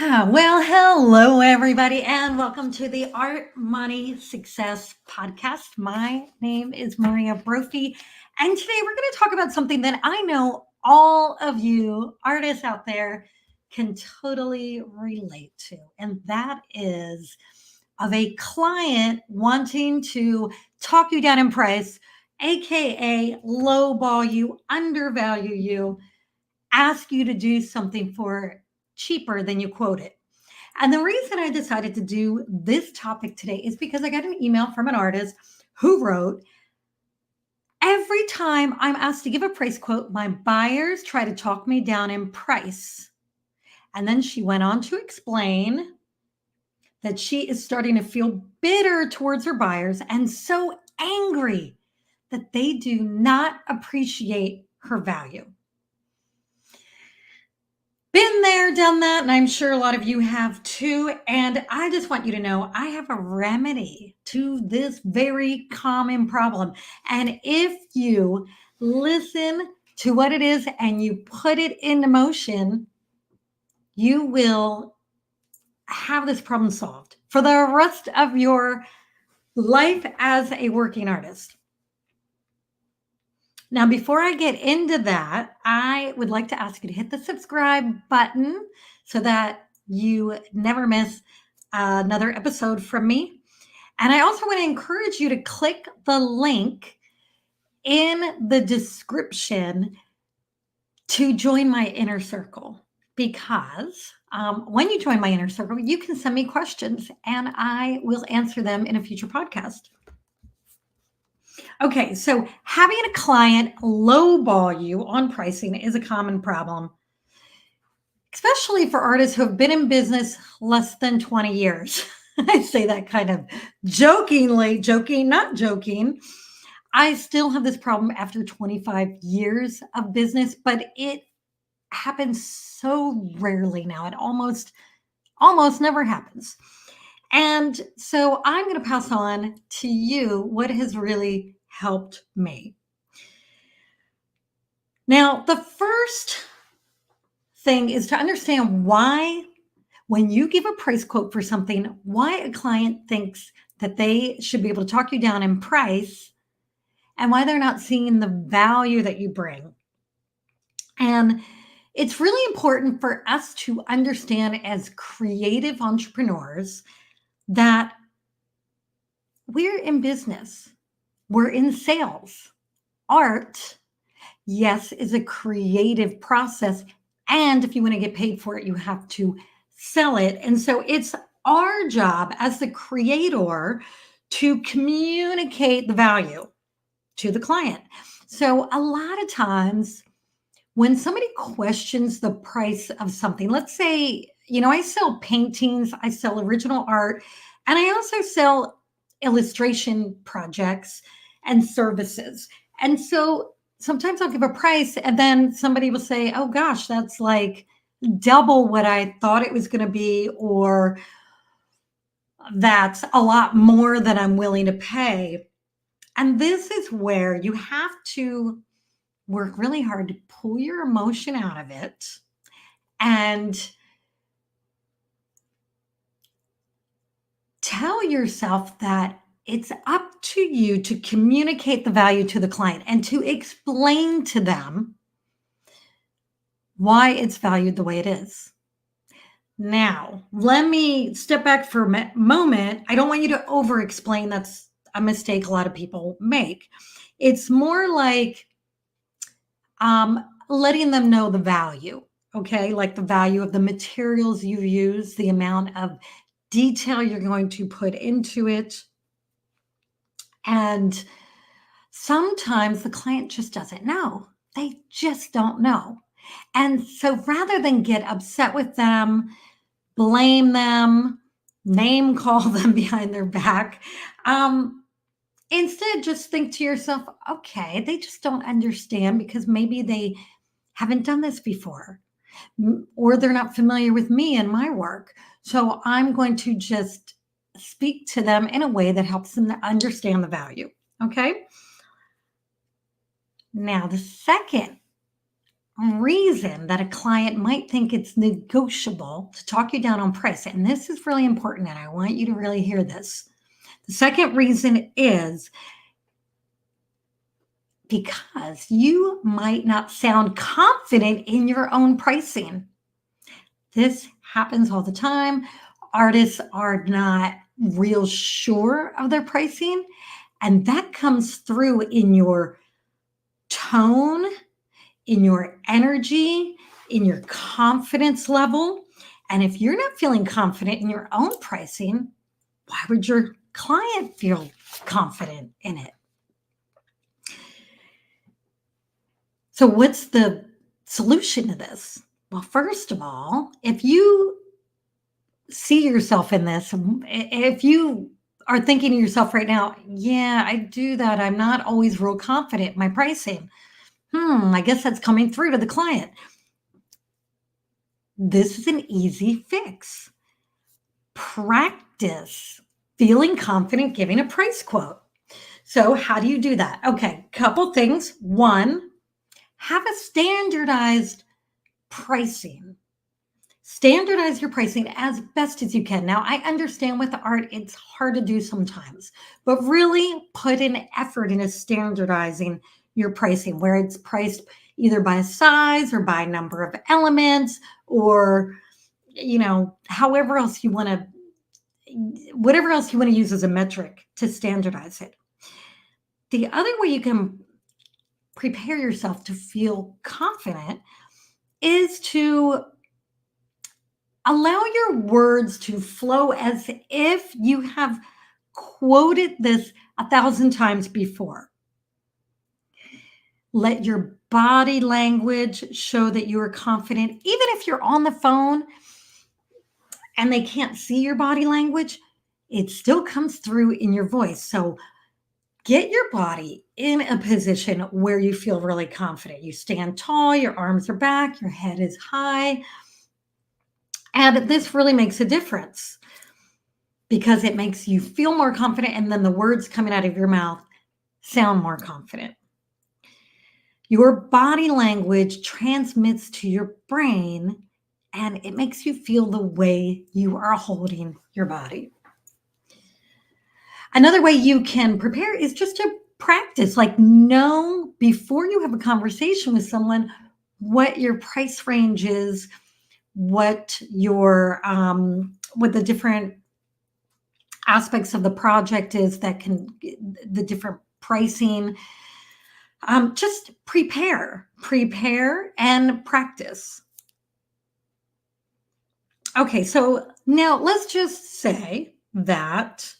Well, hello, everybody, and welcome to the Art Money Success Podcast. My name is Maria Brophy, and today we're going to talk about something that I know all of you artists out there can totally relate to, and that is of a client wanting to talk you down in price, aka lowball you, undervalue you, ask you to do something for cheaper than you quoted. And the reason I decided to do this topic today is because I got an email from an artist who wrote, every time I'm asked to give a price quote, my buyers try to talk me down in price. And then she went on to explain that she is starting to feel bitter towards her buyers and so angry that they do not appreciate her value. Been there, done that, and I'm sure a lot of you have too. And I just want you to know I have a remedy to this very common problem. And if you listen to what it is and you put it into motion, you will have this problem solved for the rest of your life as a working artist. Now, before I get into that, I would like to ask you to hit the subscribe button so that you never miss another episode from me. And I also want to encourage you to click the link in the description to join my inner circle because when you join my inner circle, you can send me questions and I will answer them in a future podcast. Okay, so having a client lowball you on pricing is a common problem, especially for artists who have been in business less than 20 years. I say that kind of jokingly, joking, not joking. I still have this problem after 25 years of business, but it happens so rarely now. It almost never happens. And so I'm going to pass on to you what has really helped me. Now, the first thing is to understand why, when you give a price quote for something, why a client thinks that they should be able to talk you down in price and why they're not seeing the value that you bring. And it's really important for us to understand as creative entrepreneurs that we're in business, we're in sales. Art, yes, is a creative process. And if you want to get paid for it, you have to sell it. And so it's our job as the creator to communicate the value to the client. So a lot of times when somebody questions the price of something, let's say, I sell paintings, I sell original art, and I also sell illustration projects and services. And so sometimes I'll give a price and then somebody will say, oh gosh, that's like double what I thought it was going to be, or that's a lot more than I'm willing to pay. And this is where you have to work really hard to pull your emotion out of it and tell yourself that it's up to you to communicate the value to the client and to explain to them why it's valued the way it is. Now, let me step back for a moment. I don't want you to over explain. That's a mistake a lot of people make. It's more like letting them know the value, okay? Like the value of the materials you use, the amount of detail you're going to put into it. And sometimes the client just doesn't know. They just don't know. And so rather than get upset with them, blame them, name call them behind their back, instead just think to yourself, okay, they just don't understand because maybe they haven't done this before, or they're not familiar with me and my work. So I'm going to just speak to them in a way that helps them to understand the value. Okay. Now, the second reason that a client might think it's negotiable to talk you down on price, and this is really important, and I want you to really hear this. The second reason is because you might not sound confident in your own pricing. This happens all the time. Artists are not real sure of their pricing, and that comes through in your tone, in your energy, in your confidence level. And if you're not feeling confident in your own pricing, why would your client feel confident in it? So, what's the solution to this? Well, first of all, if you see yourself in this, if you are thinking to yourself right now, yeah, I do that. I'm not always real confident in my pricing. I guess that's coming through to the client. This is an easy fix. Practice feeling confident giving a price quote. So, how do you do that? Okay, couple things. One, have a standardized pricing. Standardize your pricing as best as you can. Now, I understand with art, it's hard to do sometimes, but really put an effort into standardizing your pricing where it's priced either by size or by number of elements or, however else you want to, whatever else you want to use as a metric to standardize it. The other way you can prepare yourself to feel confident is to allow your words to flow as if you have quoted this 1,000 times before. Let your body language show that you are confident. Even if you're on the phone and they can't see your body language, it still comes through in your voice. So get your body in a position where you feel really confident. You stand tall, your arms are back, your head is high. And this really makes a difference because it makes you feel more confident, and then the words coming out of your mouth sound more confident. Your body language transmits to your brain, and it makes you feel the way you are holding your body. Another way you can prepare is just to practice, like know before you have a conversation with someone what your price range is, what the different aspects of the project is that can the different pricing. Just prepare and practice. Okay, so now let's just say that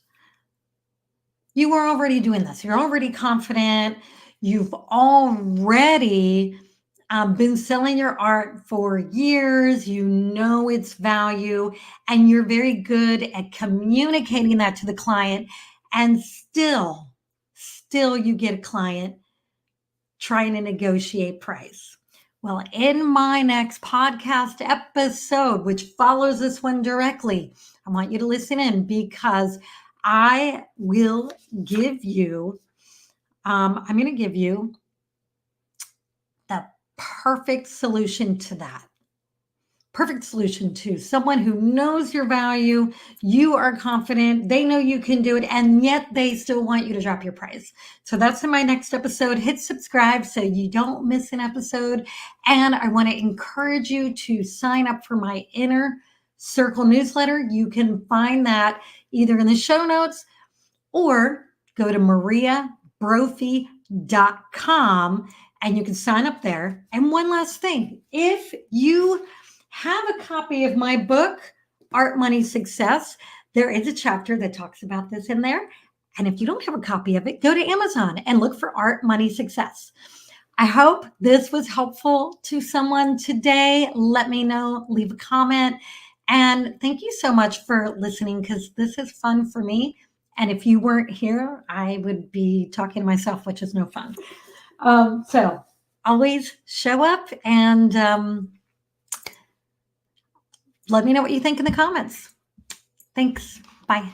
you are already doing this. You're already confident. You've already been selling your art for years. You know its value, and you're very good at communicating that to the client. And still, you get a client trying to negotiate price. Well, in my next podcast episode, which follows this one directly, I want you to listen in because I will give you, I'm going to give you the perfect solution to that. Perfect solution to someone who knows your value, you are confident, they know you can do it, and yet they still want you to drop your price. So that's in my next episode. Hit subscribe so you don't miss an episode. And I want to encourage you to sign up for my Inner Circle newsletter. You can find that either in the show notes or go to mariabrophy.com and you can sign up there. And one last thing, if you have a copy of my book, Art, Money, Success, there is a chapter that talks about this in there. And if you don't have a copy of it, go to Amazon and look for Art, Money, Success. I hope this was helpful to someone today. Let me know, leave a comment. And thank you so much for listening because this is fun for me. And if you weren't here, I would be talking to myself, which is no fun. So always show up and let me know what you think in the comments. Thanks. Bye.